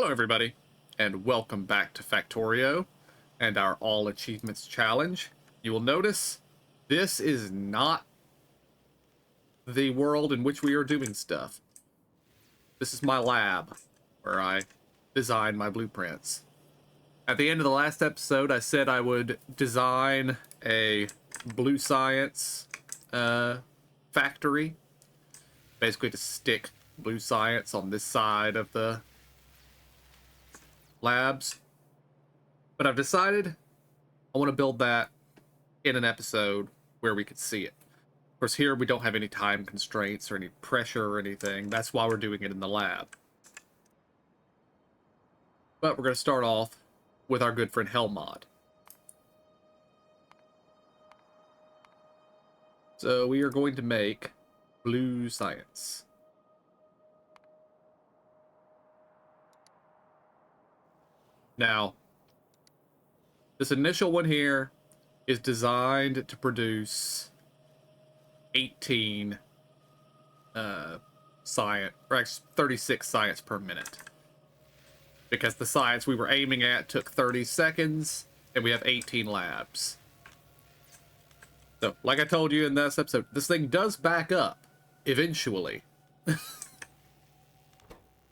Hello, everybody, and welcome back to Factorio and our All Achievements Challenge. You will notice this is not the world in which we are doing stuff. This is my lab, where I design my blueprints. At the end of the last episode, I said I would design a blue science factory. Basically to stick blue science on this side of the labs. But I've decided I want to build that in an episode where we could see it. Of course, here we don't have any time constraints or any pressure or anything. That's why we're doing it in the lab. But we're going to start off with our good friend Hellmod. So we are going to make blue science. Now, this initial one here is designed to produce 18 science, or actually 36 science per minute. Because the science we were aiming at took 30 seconds, and we have 18 labs. So, like I told you in this episode, this thing does back up eventually.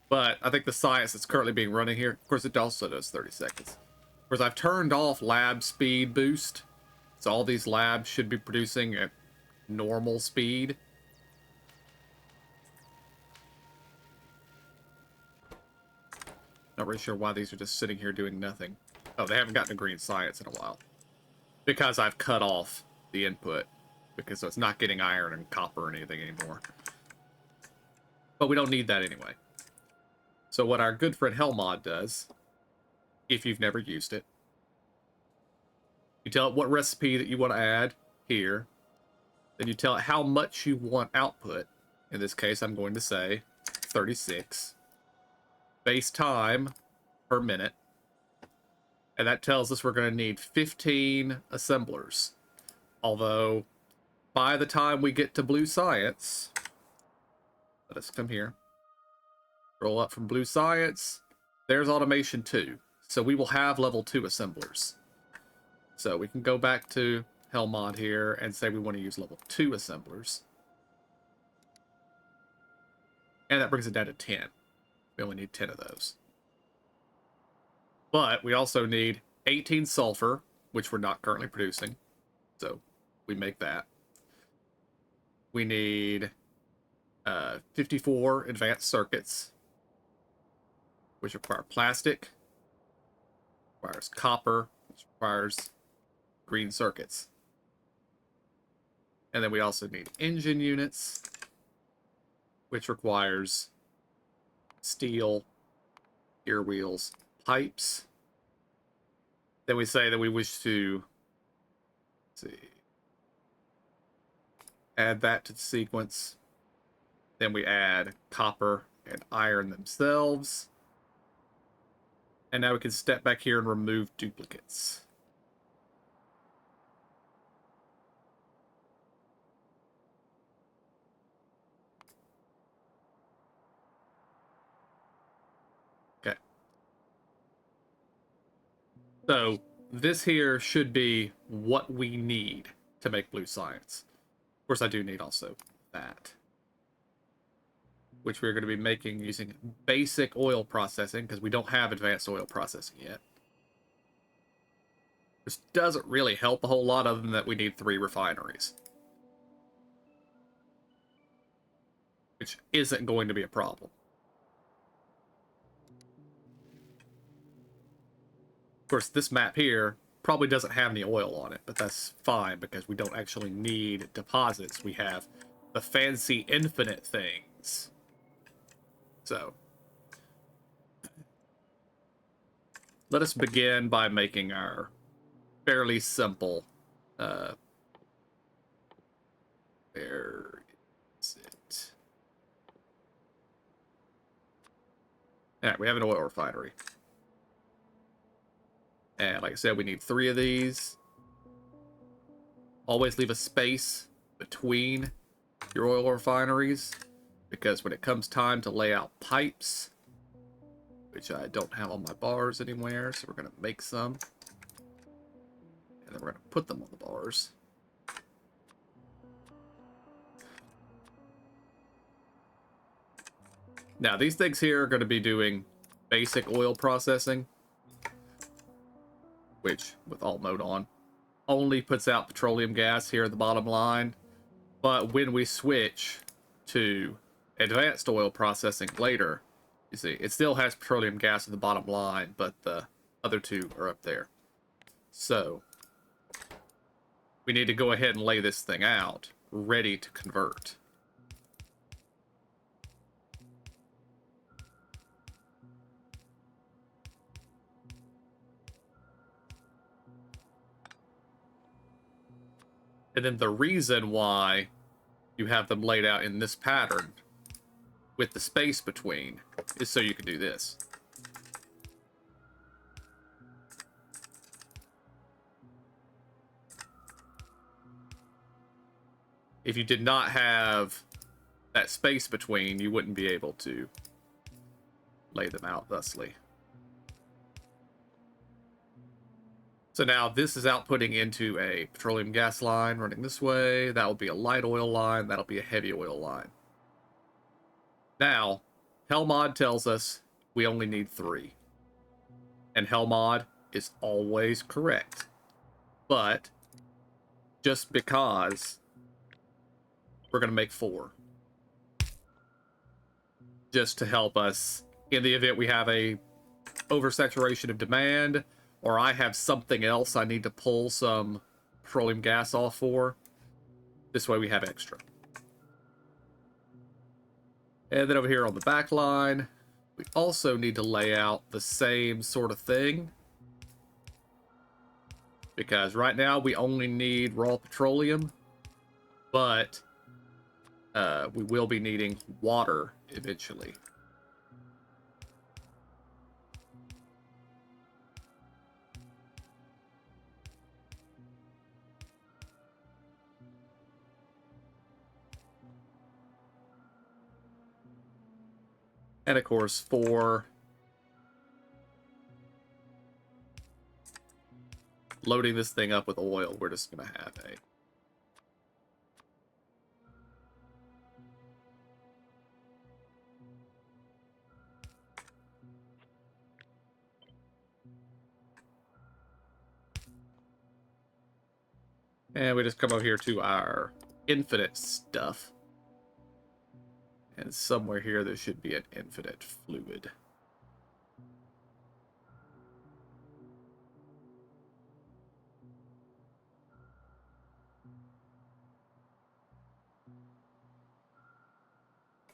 But I think the science that's currently being running here, of course, it also does 30 seconds. Of course, I've turned off lab speed boost, so all these labs should be producing at normal speed. Not really sure why these are just sitting here doing nothing. Oh, they haven't gotten a green science in a while. Because I've cut off the input. Because so it's not getting iron and copper or anything anymore. But we don't need that anyway. So what our good friend Hellmod does, if you've never used it, you tell it what recipe that you want to add here. Then you tell it how much you want output. In this case, I'm going to say 36. Base time per minute. And that tells us we're going to need 15 assemblers. Although, by the time we get to blue science, let us come here. Roll up from blue science. There's automation 2. So we will have level 2 assemblers. So we can go back to Hellmod here and say we want to use level 2 assemblers. And that brings it down to 10. We only need 10 of those. But we also need 18 sulfur, which we're not currently producing. So we make that. We need 54 advanced circuits, which require plastic, requires copper, which requires green circuits. And then we also need engine units, which requires steel, gear wheels, pipes. Then we say that we wish to, add that to the sequence. Then we add copper and iron themselves. And now we can step back here and remove duplicates. Okay. So this here should be what we need to make blue science. Of course, I do need also that, which we're going to be making using basic oil processing, because we don't have advanced oil processing yet. Which doesn't really help a whole lot, other than that we need 3 refineries. Which isn't going to be a problem. Of course, this map here probably doesn't have any oil on it, but that's fine, because we don't actually need deposits. We have the fancy infinite things. So, let us begin by making our fairly simple, where is it? Alright, we have an oil refinery. And like I said, we need 3 of these. Always leave a space between your oil refineries, because when it comes time to lay out pipes, which I don't have on my bars anywhere, so we're going to make some. And then we're going to put them on the bars. Now, these things here are going to be doing basic oil processing, which, with alt mode on, only puts out petroleum gas here at the bottom line. But when we switch to advanced oil processing later, you see, it still has petroleum gas at the bottom line, but the other two are up there. So, we need to go ahead and lay this thing out, ready to convert. And then the reason why you have them laid out in this pattern with the space between is so you can do this. If you did not have that space between, you wouldn't be able to lay them out thusly. So now this is outputting into a petroleum gas line running this way. That will be a light oil line. That'll be a heavy oil line. Now, Hellmod tells us we only need 3. And Hellmod is always correct. But just because we're going to make 4. Just to help us in the event we have a oversaturation of demand, or I have something else I need to pull some petroleum gas off for. This way we have extra. And then over here on the back line, we also need to lay out the same sort of thing. Because right now we only need raw petroleum, but we will be needing water eventually. And of course, for loading this thing up with oil, we're just going to have a and we just come over here to our infinite stuff. And somewhere here there should be an infinite fluid.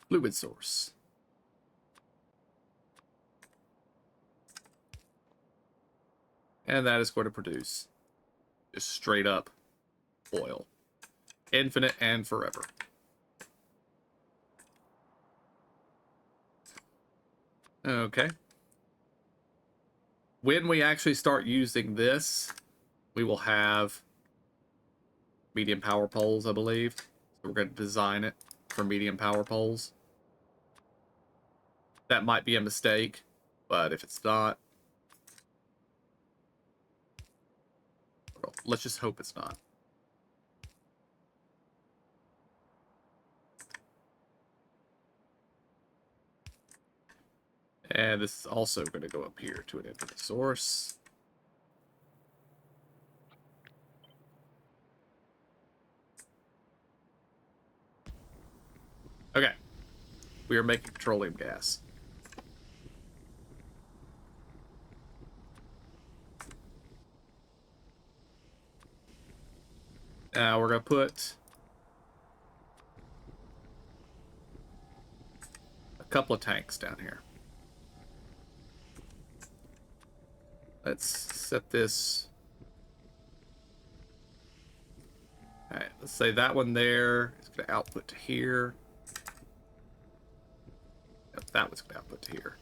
Fluid source. And that is going to produce just straight up oil. Infinite and forever. Okay. When we actually start using this, we will have medium power poles, I believe. So we're going to design it for medium power poles. That might be a mistake, but if it's not, well, let's just hope it's not. And this is also going to go up here to an infinite source. Okay. We are making petroleum gas. Now we're going to put a couple of tanks down here. Let's set this. All right, let's say that one there is going to output to here. That one's going to output to here.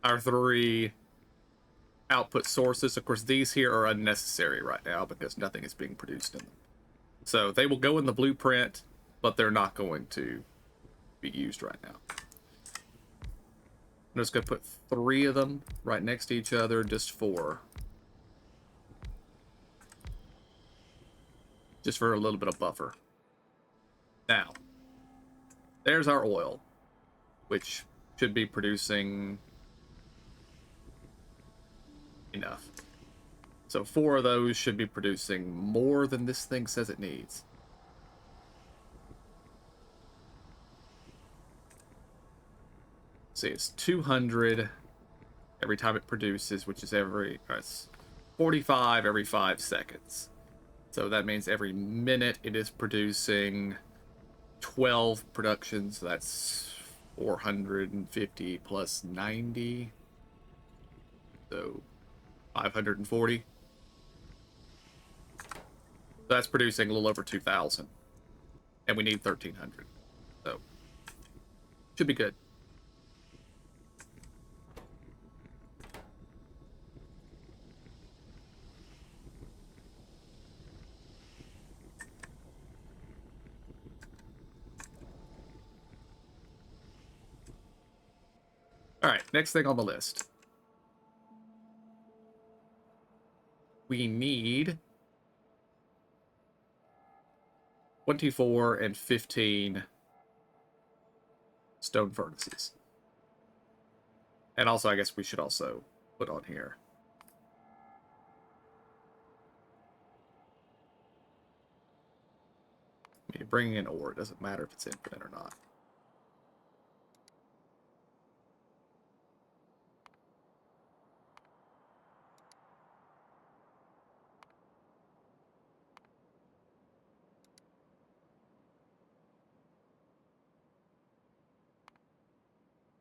our 3 output sources. Of course, these here are unnecessary right now because nothing is being produced in them. So they will go in the blueprint, but they're not going to be used right now. I'm just going to put 3 of them right next to each other just for a little bit of buffer. Now, there's our oil, which should be producing enough. So 4 of those should be producing more than this thing says it needs. See, it's 200 every time it produces, which is it's 45 every 5 seconds. So that means every minute it is producing 12 productions. So that's 450 plus 90. So 540. That's producing a little over 2,000. And we need 1,300. So, should be good. Alright, next thing on the list. We need 24 and 15 stone furnaces. And also, I guess we should also put on here. I mean, bringing in ore, it doesn't matter if it's infinite or not.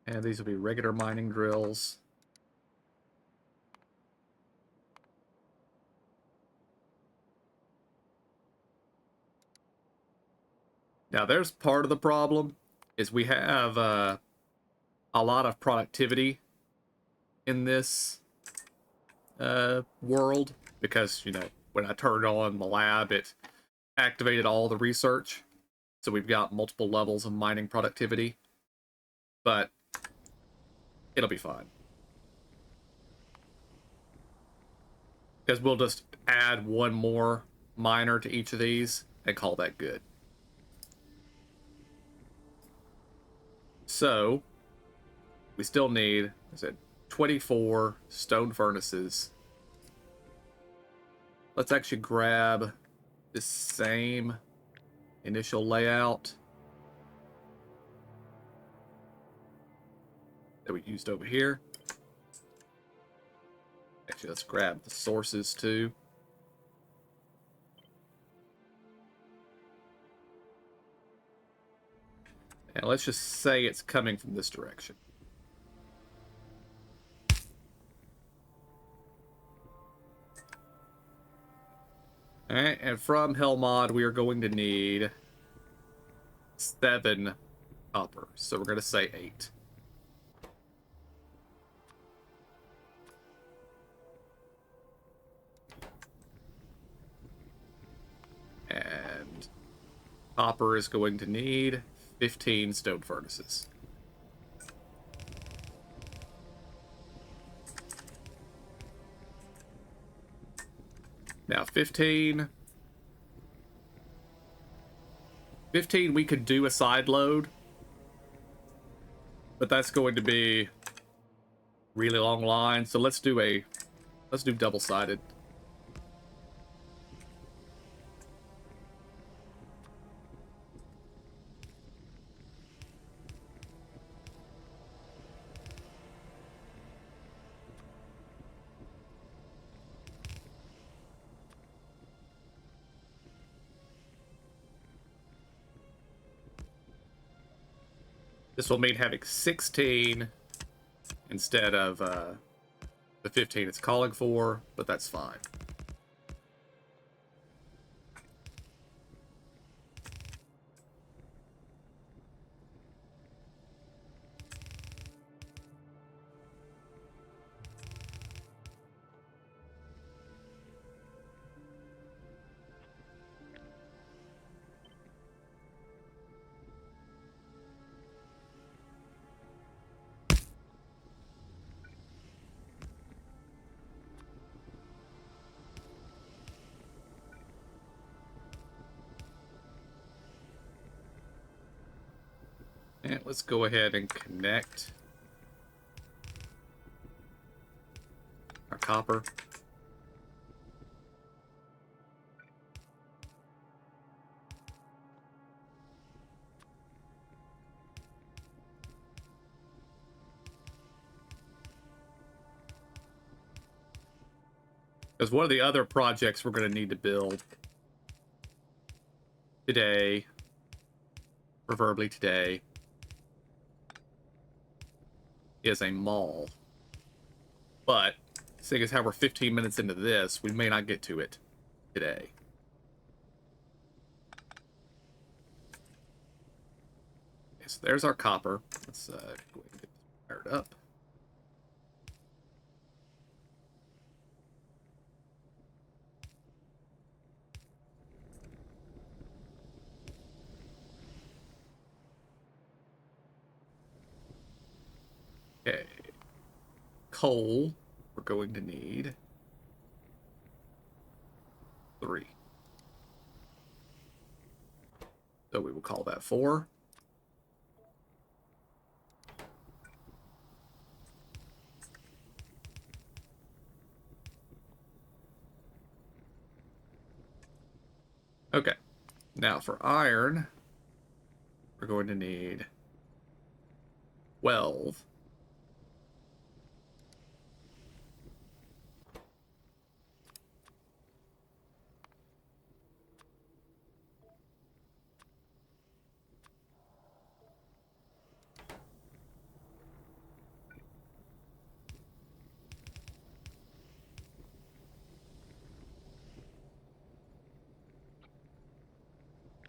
And these will be regular mining drills. Now, there's part of the problem, is we have a lot of productivity in this world, because, you know, when I turned on the lab, it activated all the research. So we've got multiple levels of mining productivity. But it'll be fine. Because we'll just add 1 more miner to each of these and call that good. So, we still need, I said, 24 stone furnaces. Let's actually grab this same initial layout that we used over here. Actually, let's grab the sources too. And let's just say it's coming from this direction. Alright, and from Hellmod, we are going to need 7 copper. So we're going to say 8. And copper is going to need 15 stone furnaces. Now 15 we could do a side load, but that's going to be really long line, so let's do double-sided. This will mean having 16 instead of the 15 it's calling for, but that's fine. And let's go ahead and connect our copper. Because one of the other projects we're going to need to build today, preferably today, is a mall. But seeing as how we're 15 minutes into this, we may not get to it today. Okay, so there's our copper. Let's go ahead and get this fired up. Okay. Coal, we're going to need 3. So we will call that 4. Okay. Now for iron, we're going to need 12.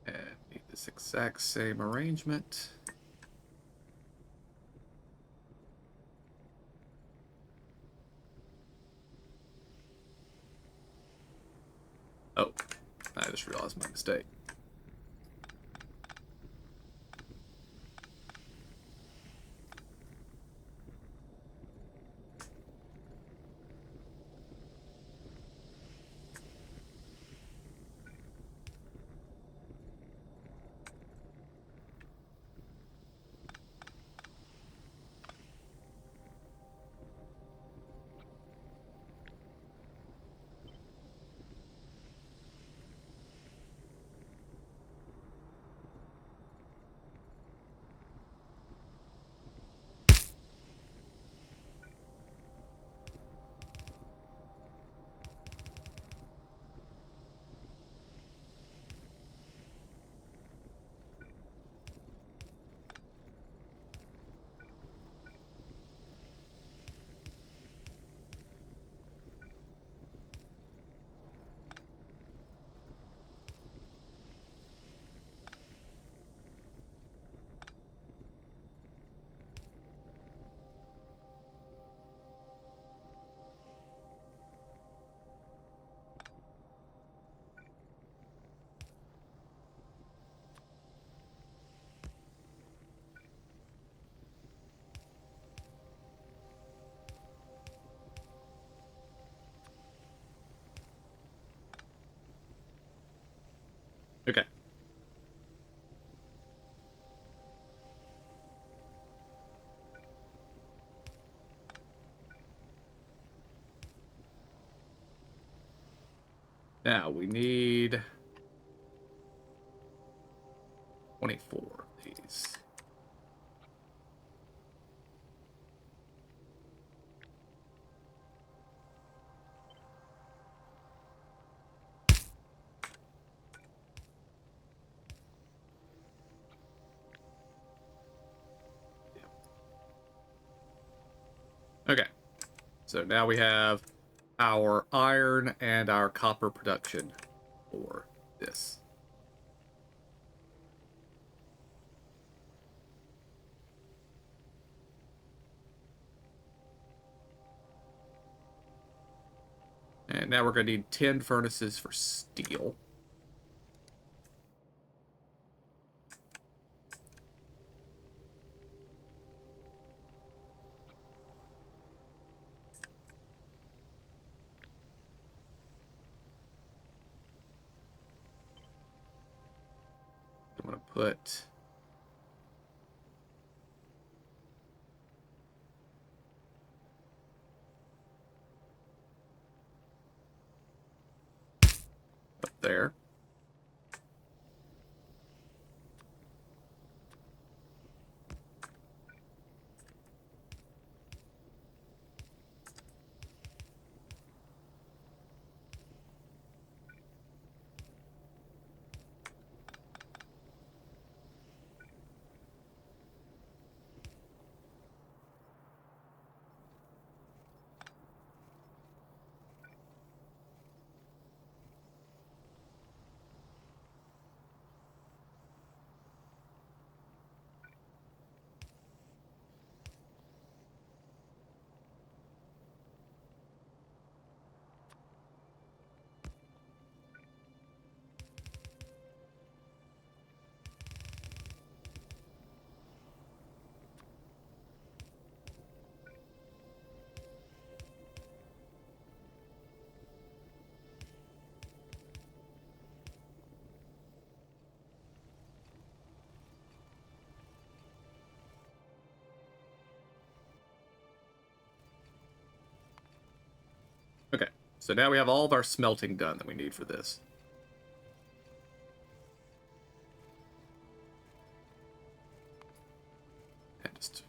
And need this exact same arrangement. Oh, I just realized my mistake. Okay. Now we need 24 of these. Okay. So now we have our iron and our copper production for this. And now we're going to need 10 furnaces for steel. I'm going to put there. Okay, so now we have all of our smelting done that we need for this. And just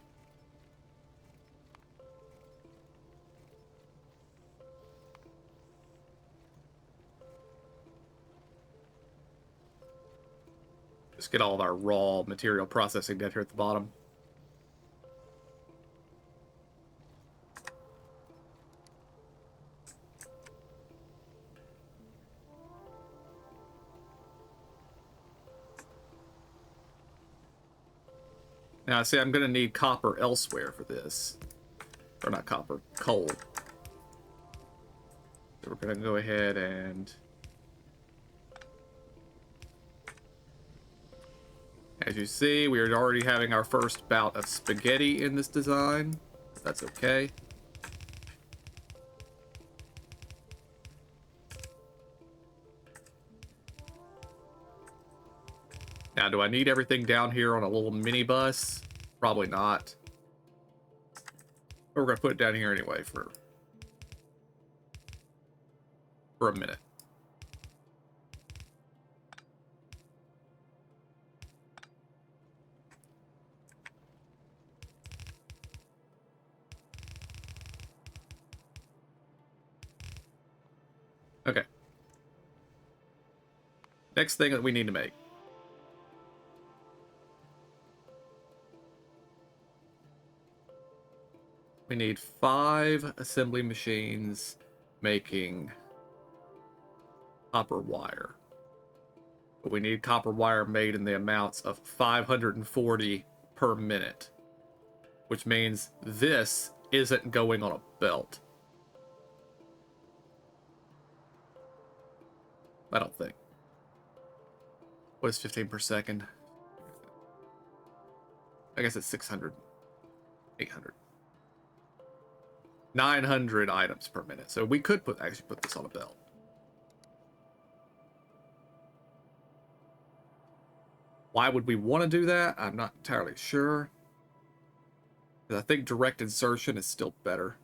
get all of our raw material processing down here at the bottom. Now, see, I'm going to need copper elsewhere for this. Or not copper, coal. So we're going to go ahead and... As you see, we are already having our first bout of spaghetti in this design. That's okay. Now, do I need everything down here on a little mini bus? Probably not. But we're going to put it down here anyway for a minute. Okay. Next thing that we need to make. We need 5 assembly machines making copper wire. But we need copper wire made in the amounts of 540 per minute. Which means this isn't going on a belt. I don't think. What is 15 per second? I guess it's 600. 800. 900 items per minute. So we could actually put this on a belt. Why would we want to do that? I'm not entirely sure. I think direct insertion is still better.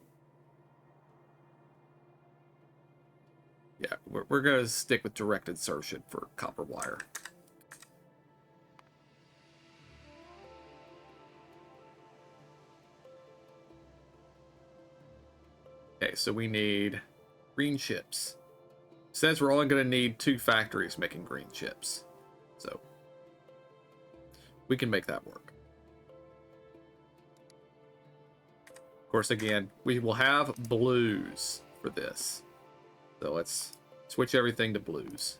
Yeah, we're going to stick with direct insertion for copper wire. Okay, so we need green chips. It says we're only going to need 2 factories making green chips. So we can make that work. Of course, again, we will have blues for this. So let's switch everything to blues.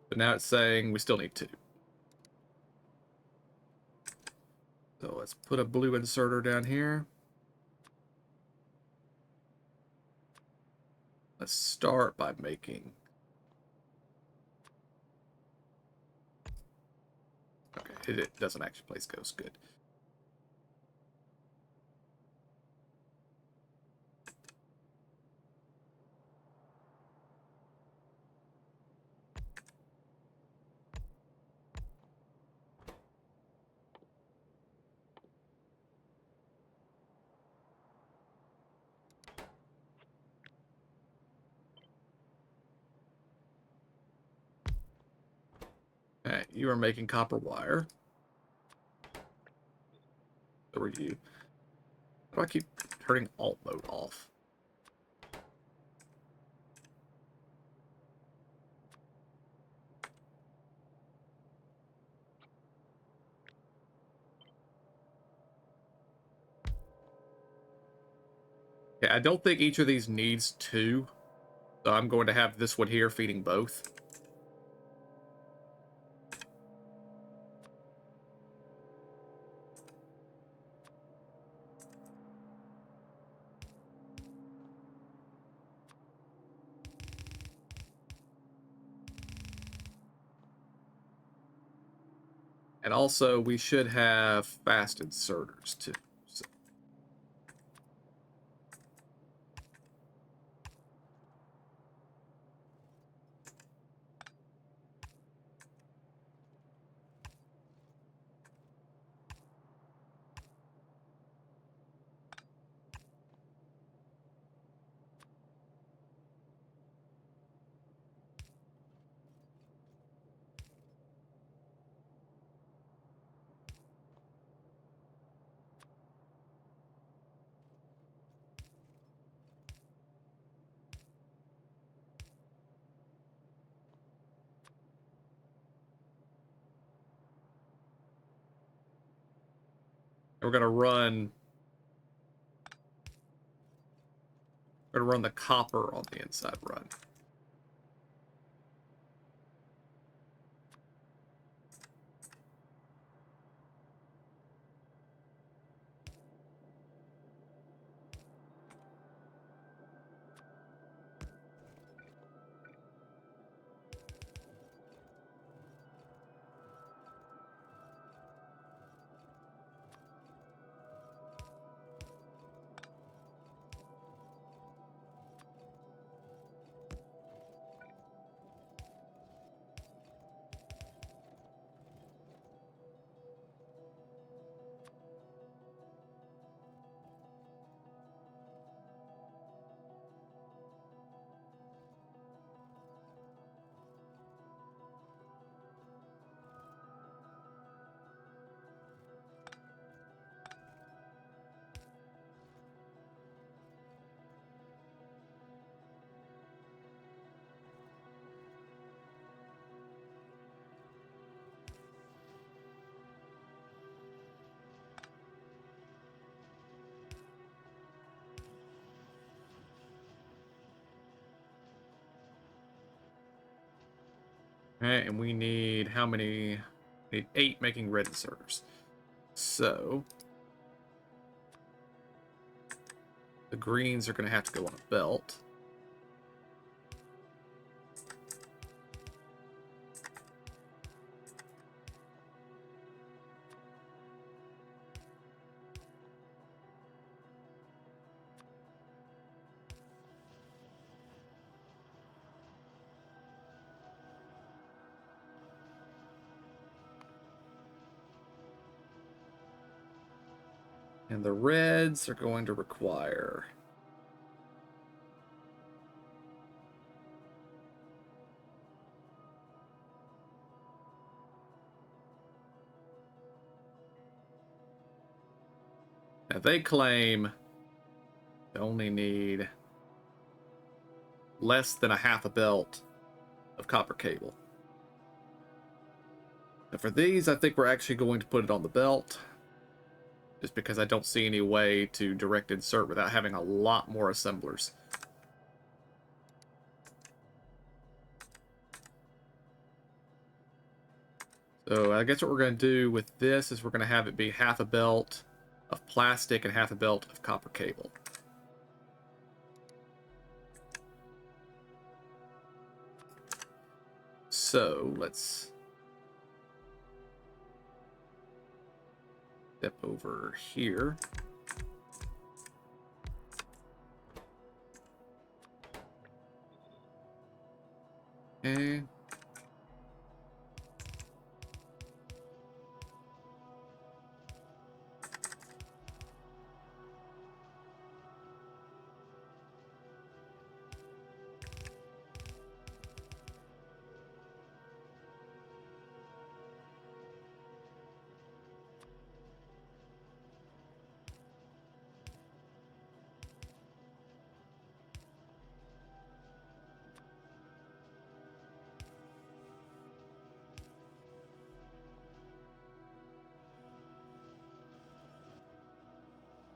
But now it's saying we still need 2. So let's put a blue inserter down here. Let's start by making... Okay, it doesn't actually place ghosts good. Alright, you are making copper wire. So are you. How do I keep turning alt mode off? Okay, I don't think each of these needs two. So I'm going to have this one here feeding both. And also, we should have fast inserters too. So. We're gonna run the copper on the inside run. Okay, and we need how many? We need 8 making red inserters. So the greens are going to have to go on a belt. And the reds are going to require now they claim they only need less than a half a belt of copper cable. Now for these, I think we're actually going to put it on the belt, just because I don't see any way to direct insert without having a lot more assemblers. So I guess what we're going to do with this is we're going to have it be half a belt of plastic and half a belt of copper cable. So let's Step over here. Okay.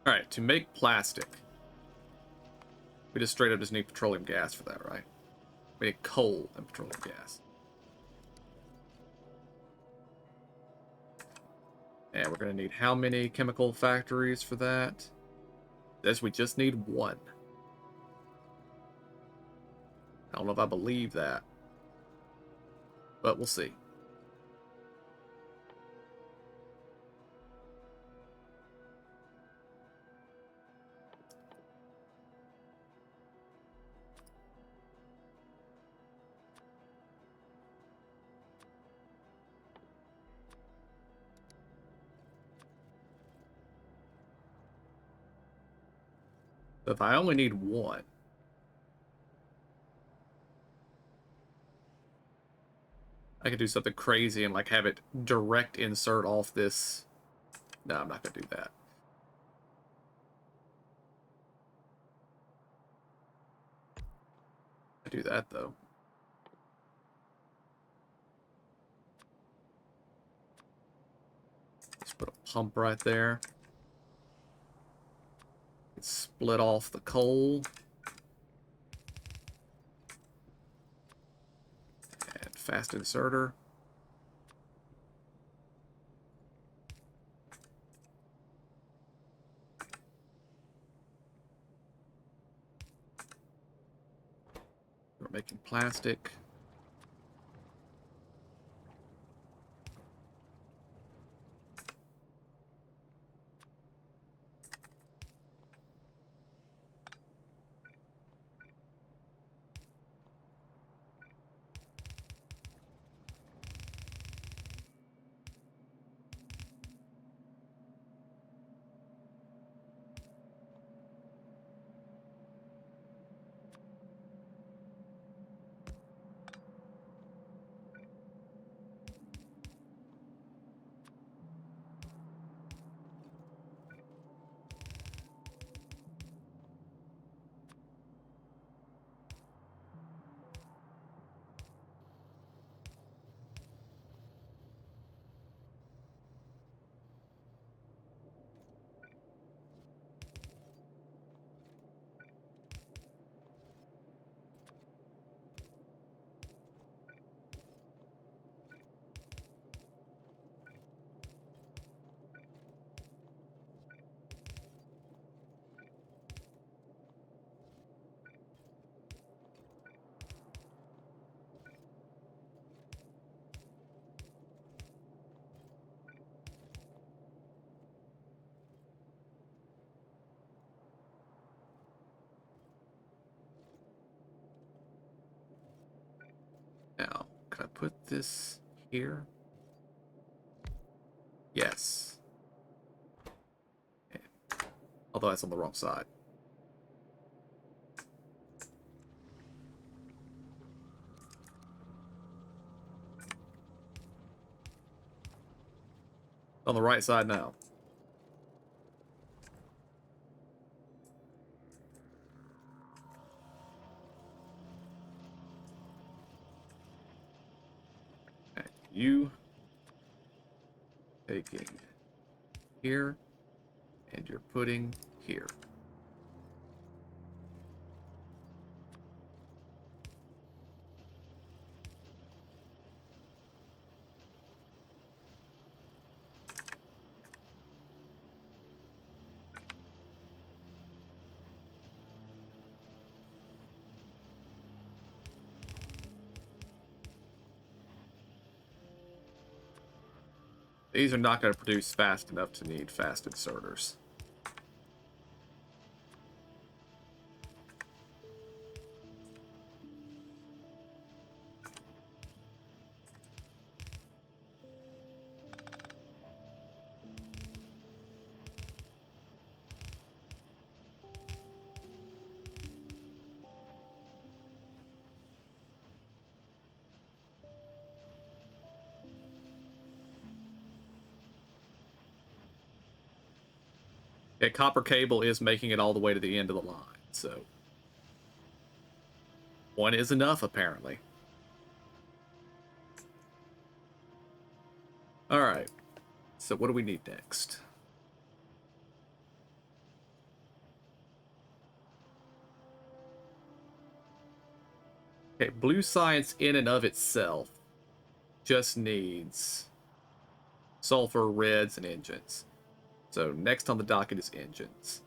Alright, to make plastic, we just straight up just need petroleum gas for that, right? We need coal and petroleum gas. And we're going to need how many chemical factories for that? Says we just need one. I don't know if I believe that, but we'll see. If I only need one, I could do something crazy and like have it direct insert off this. No, I'm not gonna do that. I do that though. Just put a pump right there. Split off the coal. And fast inserter. We're making plastic. Now, can I put this here? Yes. Okay. Although that's on the wrong side. On the right side now. Okay. You taking here, and you're putting here. These are not going to produce fast enough to need fast inserters. Okay, copper cable is making it all the way to the end of the line, so one is enough, apparently. Alright, so what do we need next? Okay, blue science in and of itself just needs sulfur, reds, and engines. So next on the docket is engines.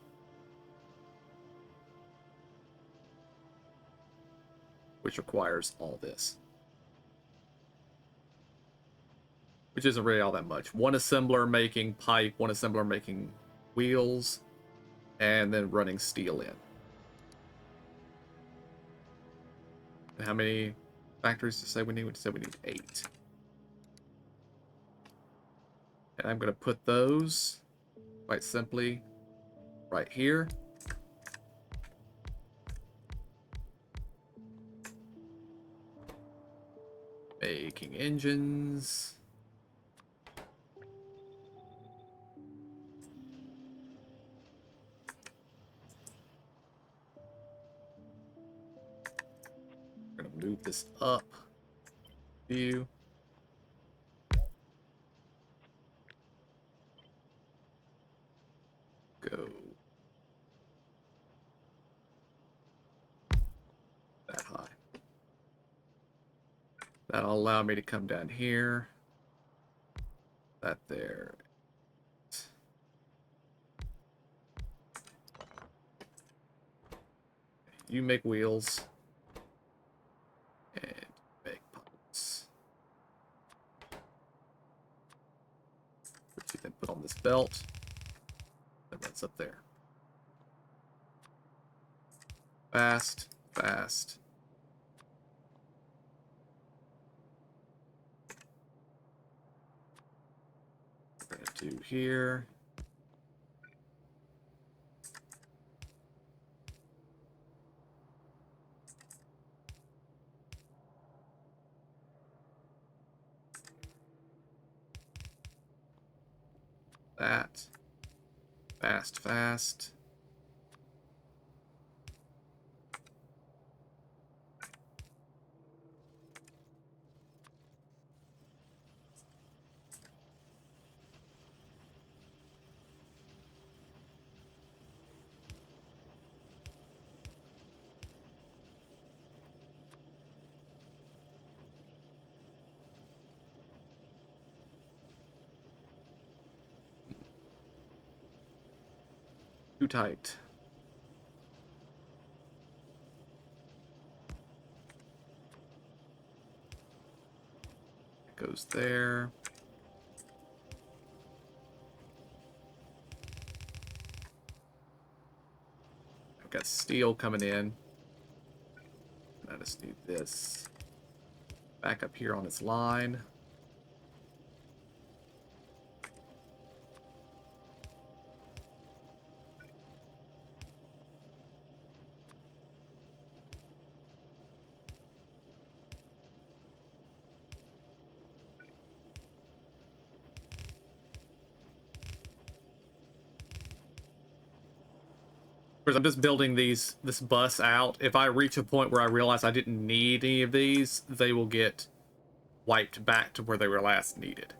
Which requires all this. Which isn't really all that much. One assembler making pipe, one assembler making wheels, and then running steel in. And how many factories to say we need? We said we need 8. And I'm going to put those, quite simply, right here. Making engines. I'm going to move this up. View. Go that high. That'll allow me to come down here. That there. You make wheels. And make pumps. Which you then put on this belt. That runs up there. Fast, fast. We're gonna do here. That. Fast, fast. Too tight. It goes there. I've got steel coming in. I just need this back up here on its line. Because I'm just building this bus out. If I reach a point where I realize I didn't need any of these, they will get wiped back to where they were last needed.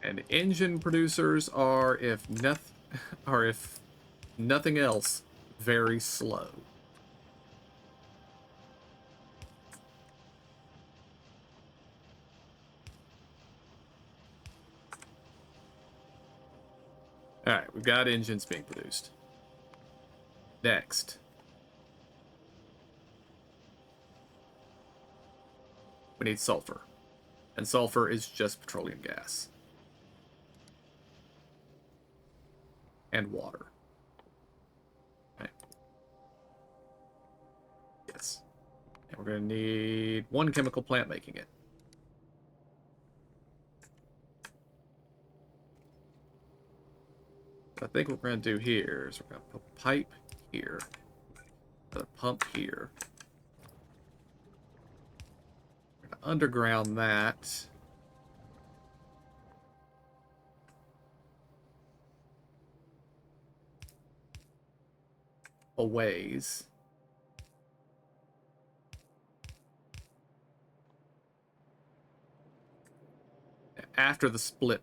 And engine producers are, if nothing else, very slow. Alright, we've got engines being produced. Next. We need sulfur. And sulfur is just petroleum gas. And water. Okay. Yes. And we're going to need one chemical plant making it. What I think what we're going to do here is we're going to put a pipe here. Another pump here. We're going to underground that. A ways. After the split.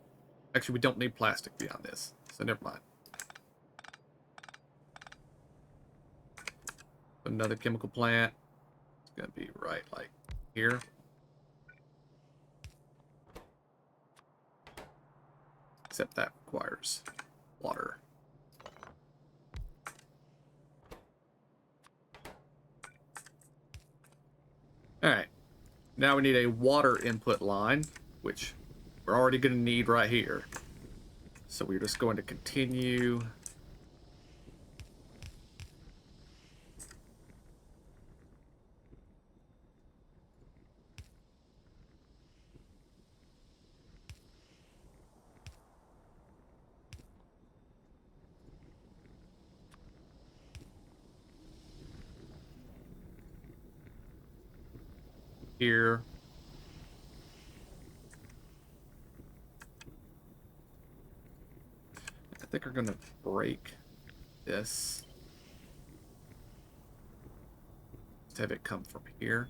Actually, we don't need plastic beyond this, so never mind. Another chemical plant. It's going to be right like here. Except that requires water. Alright. Now we need a water input line, which we're already going to need right here. So we're just going to continue. Here. I think we're going to break this. Let's have it come from here.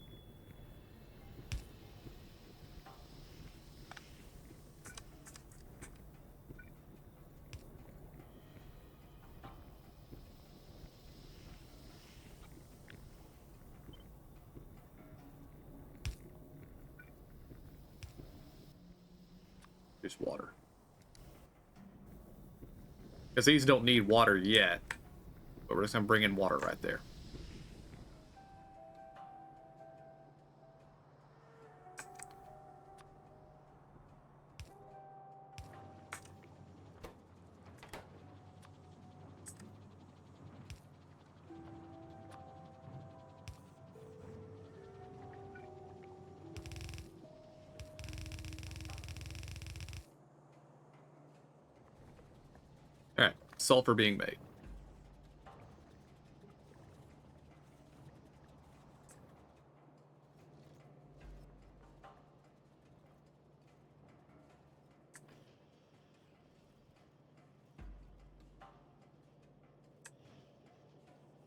Just water. Because these don't need water yet. But we're just going to bring in water right there. Alright, sulfur being made.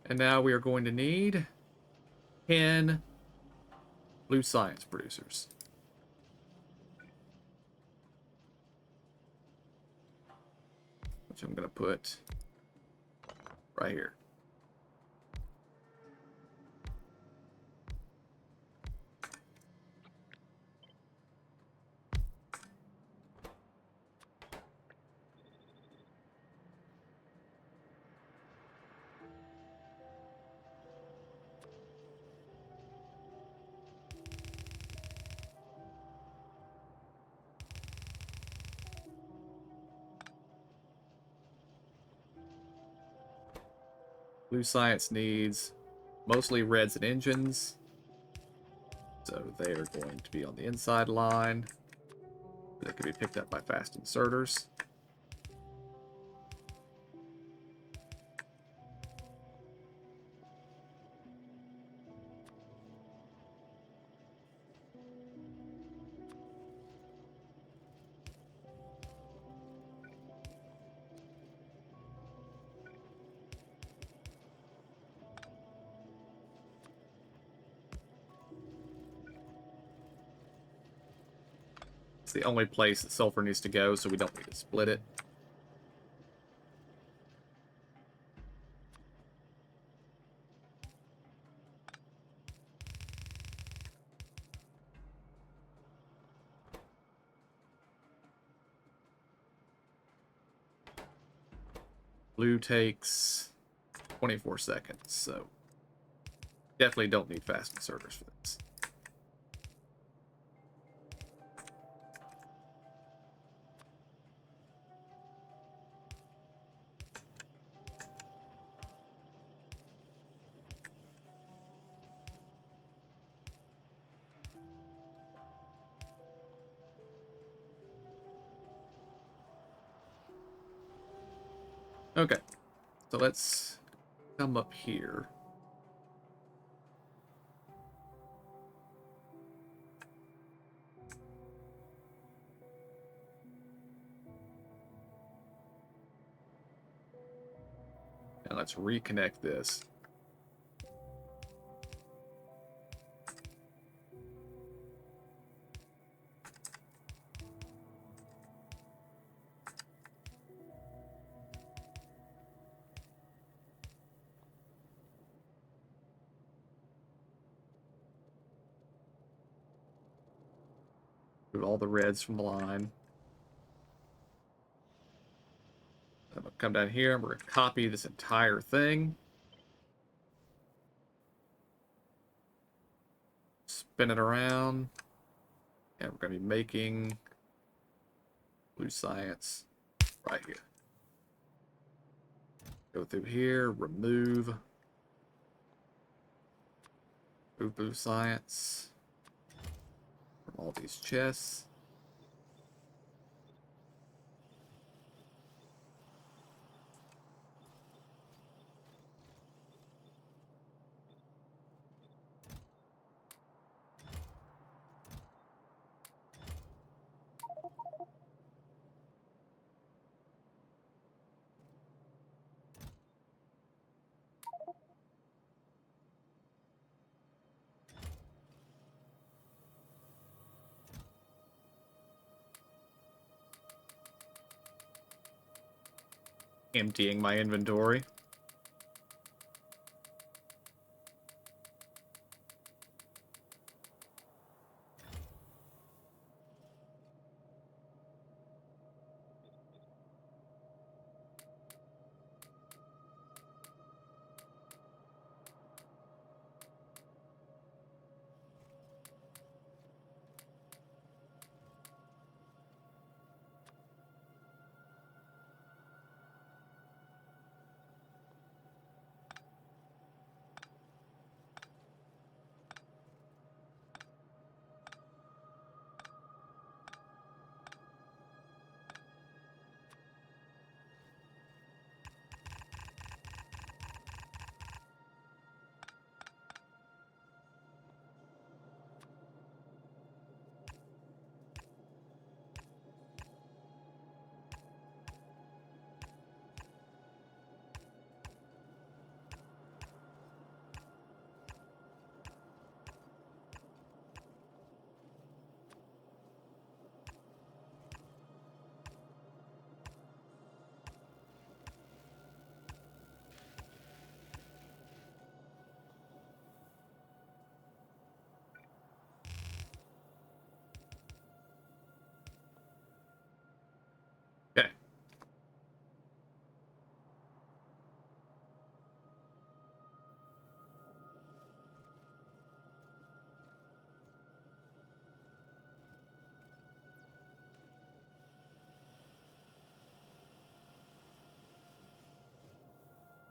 And now we are going to need 10 blue science producers. Which I'm going to put right here. Blue science needs mostly reds and engines. So they are going to be on the inside line. They can be picked up by fast inserters. It's the only place that sulfur needs to go, so we don't need to split it. Blue takes 24 seconds, so definitely don't need fast inserters for this. Okay, so let's come up here. And let's reconnect this. Remove all the reds from the line. I'm gonna come down here and we're gonna copy this entire thing. Spin it around. And we're gonna be making blue science right here. Go through here, remove blue science from all these chests. Emptying my inventory. Okay.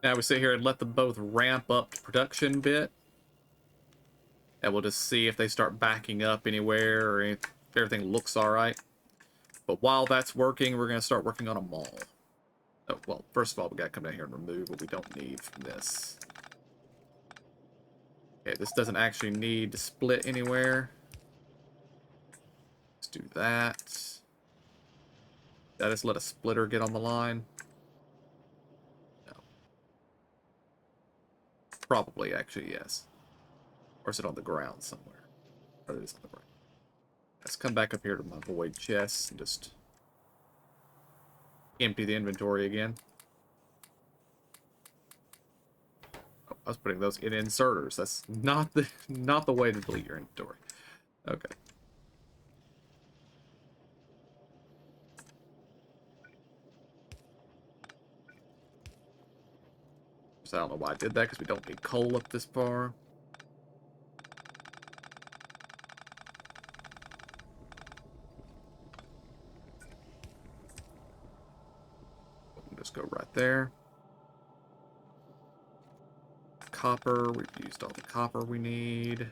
Now we sit here and let them both ramp up to production bit. And we'll just see if they start backing up anywhere or if everything looks alright. But while that's working, we're going to start working on a mall. Oh, well, first of all, we got to come down here and remove what we don't need from this. Okay, this doesn't actually need to split anywhere. Let's do that. Did I just let a splitter get on the line? No. Probably, actually, yes. Or is it on the ground somewhere? Or it is on the ground. Let's come back up here to my void chest and just empty the inventory again. Oh, I was putting those in inserters. That's not the way to delete your inventory. Okay. So I don't know why I did that, because we don't need coal up this far. We'll just go right there. Copper, we've used all the copper we need.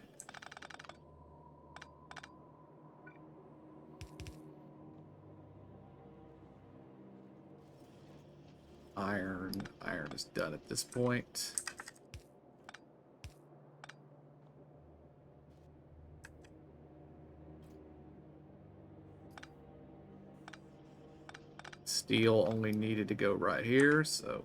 Iron is done at this point. Steel only needed to go right here, so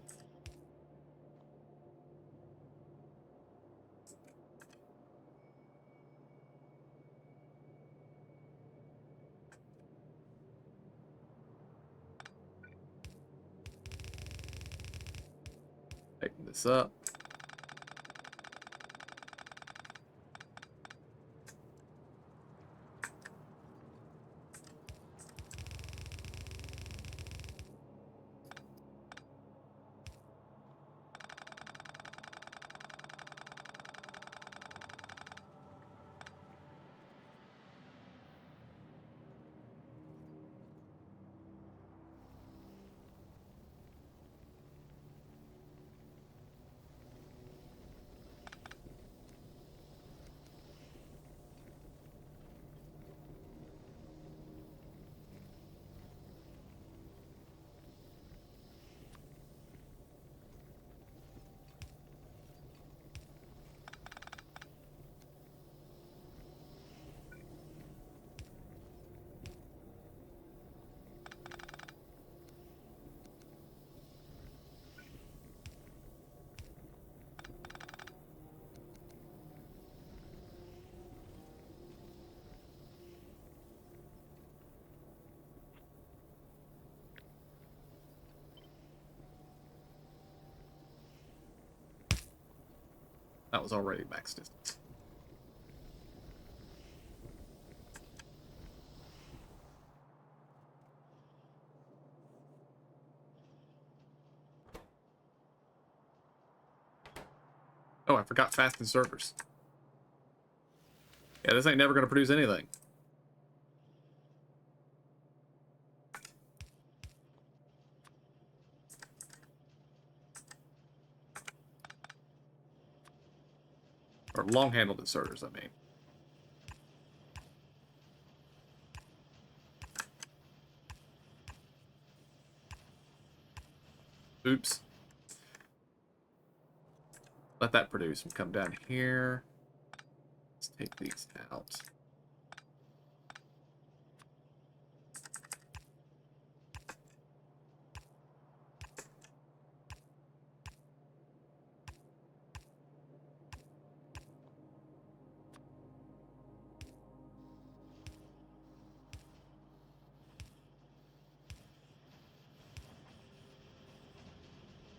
tighten this up. That was already max distance. Oh, I forgot fast inserters. Yeah, this ain't never going to produce anything. Or long-handled inserters, I mean. Oops. Let that produce and come down here. Let's take these out.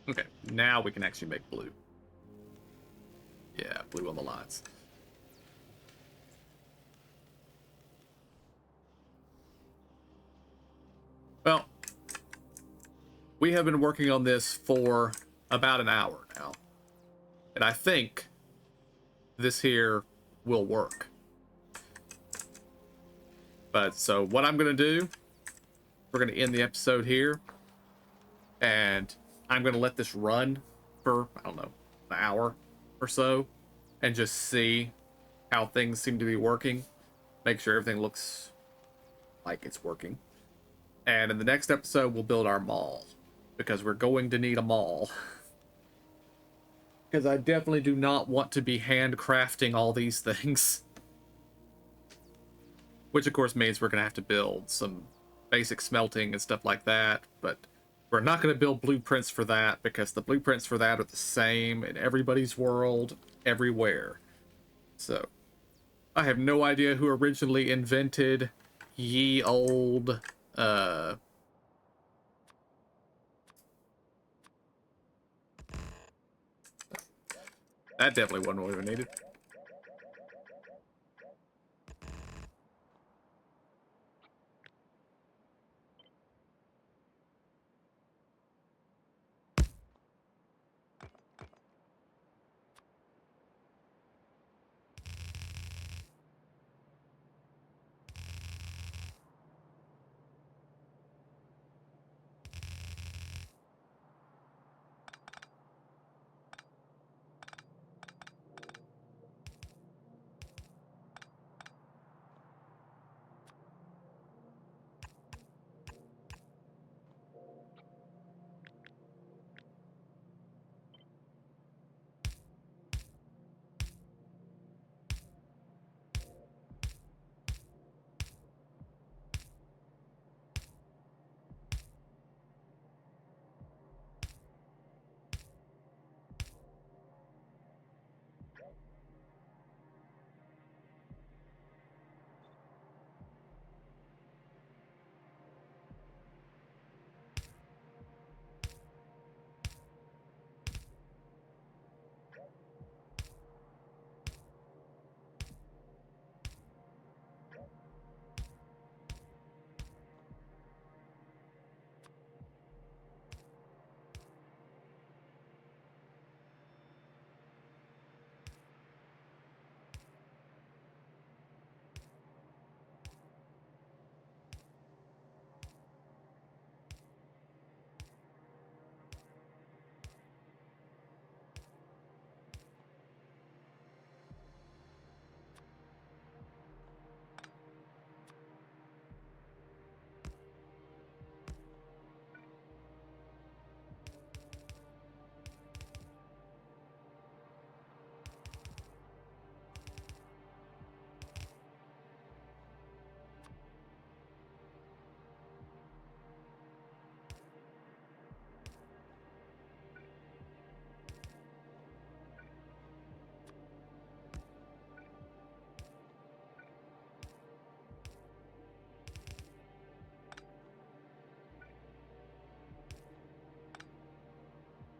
Okay, now we can actually make blue. Yeah, blue on the lines. Well, we have been working on this for about an hour now. And I think this here will work. But so what I'm going to do, we're going to end the episode here. And I'm going to let this run for, I don't know, an hour or so. And just see how things seem to be working. Make sure everything looks like it's working. And in the next episode, we'll build our mall. Because we're going to need a mall. Because I definitely do not want to be handcrafting all these things. Which, of course, means we're going to have to build some basic smelting and stuff like that. But we're not going to build blueprints for that. Because the blueprints for that are the same in everybody's world, everywhere. So, I have no idea who originally invented ye old, that definitely wasn't what we needed.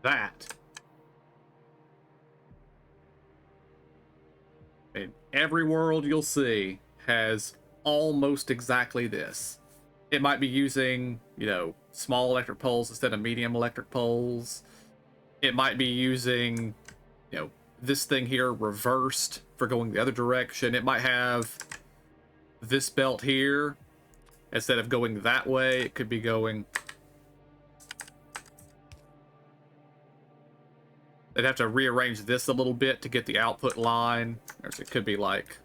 That. In every world you'll see has almost exactly this. It might be using, you know, small electric poles instead of medium electric poles. It might be using, you know, this thing here reversed for going the other direction. It might have this belt here. Instead of going that way, it could be going... They'd have to rearrange this a little bit to get the output line. Or it could be like...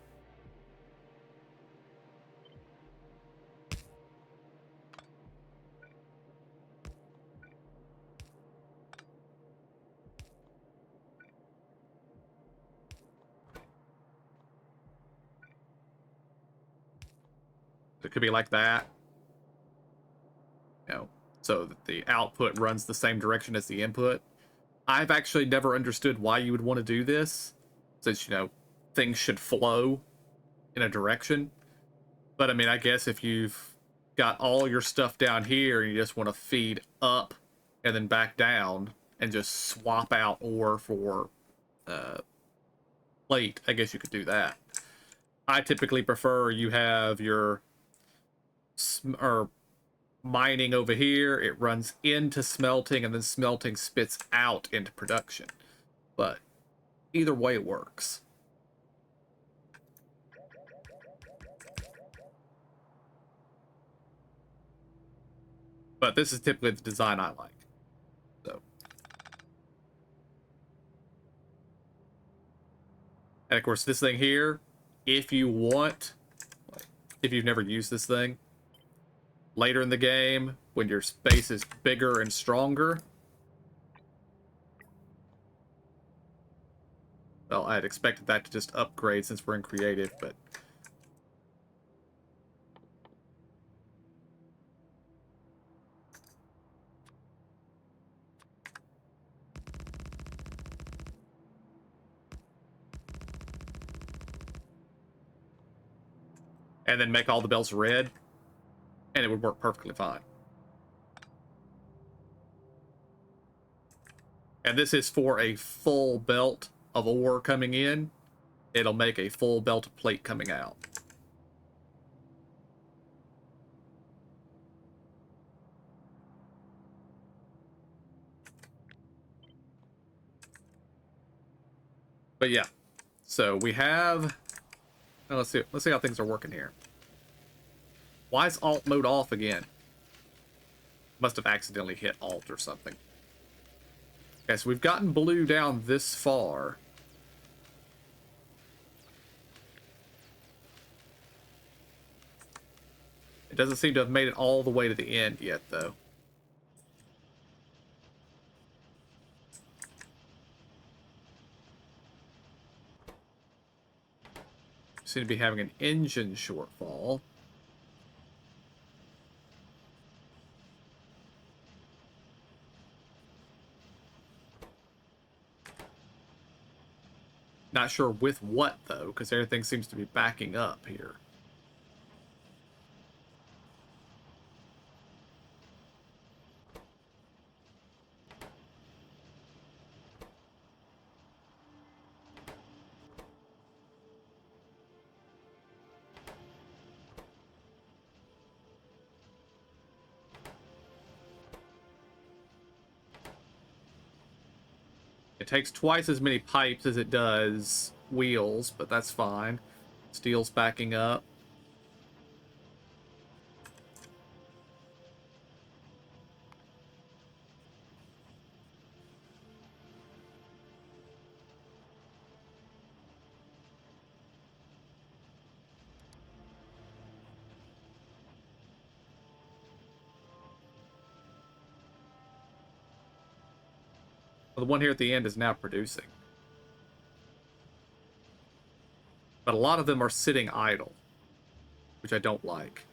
It could be like that. You know, so that the output runs the same direction as the input. I've actually never understood why you would want to do this, since, you know, things should flow in a direction. But I mean, I guess if you've got all your stuff down here and you just want to feed up and then back down and just swap out ore for plate, I guess you could do that. I typically prefer you have your or mining over here, it runs into smelting, and then smelting spits out into production. But either way, it works. But this is typically the design I like. So, and of course, this thing here, if you want, like, if you've never used this thing, later in the game, when your space is bigger and stronger, well, I had expected that to just upgrade since we're in creative, but and then make all the belts red, and it would work perfectly fine. And this is for a full belt of ore coming in. It'll make a full belt of plate coming out. But yeah, so we have. Now let's see how things are working here. Why is alt mode off again? Must have accidentally hit alt or something. Okay, so we've gotten blue down this far. It doesn't seem to have made it all the way to the end yet, though. Seem to be having an engine shortfall. Not sure with what, though, because everything seems to be backing up here. It takes twice as many pipes as it does wheels, but that's fine. Steel's backing up. Well, the one here at the end is now producing. But a lot of them are sitting idle, which I don't like.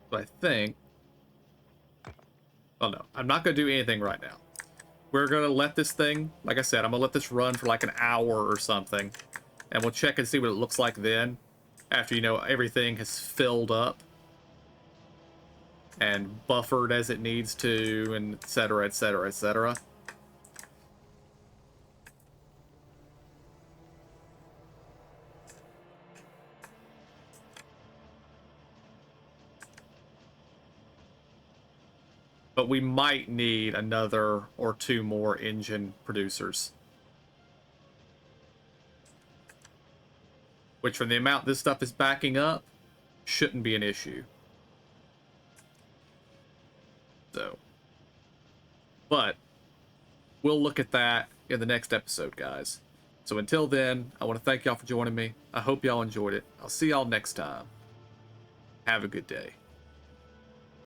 But I think... Oh no, I'm not going to do anything right now. We're going to let this thing, like I said, I'm going to let this run for like an hour or something. And we'll check and see what it looks like then. After, you know, everything has filled up. And buffered as it needs to, and etc, etc, etc. But we might need another or two more engine producers. Which, from the amount this stuff is backing up, shouldn't be an issue. So. But, we'll look at that in the next episode, guys. So until then, I want to thank y'all for joining me. I hope y'all enjoyed it. I'll see y'all next time. Have a good day.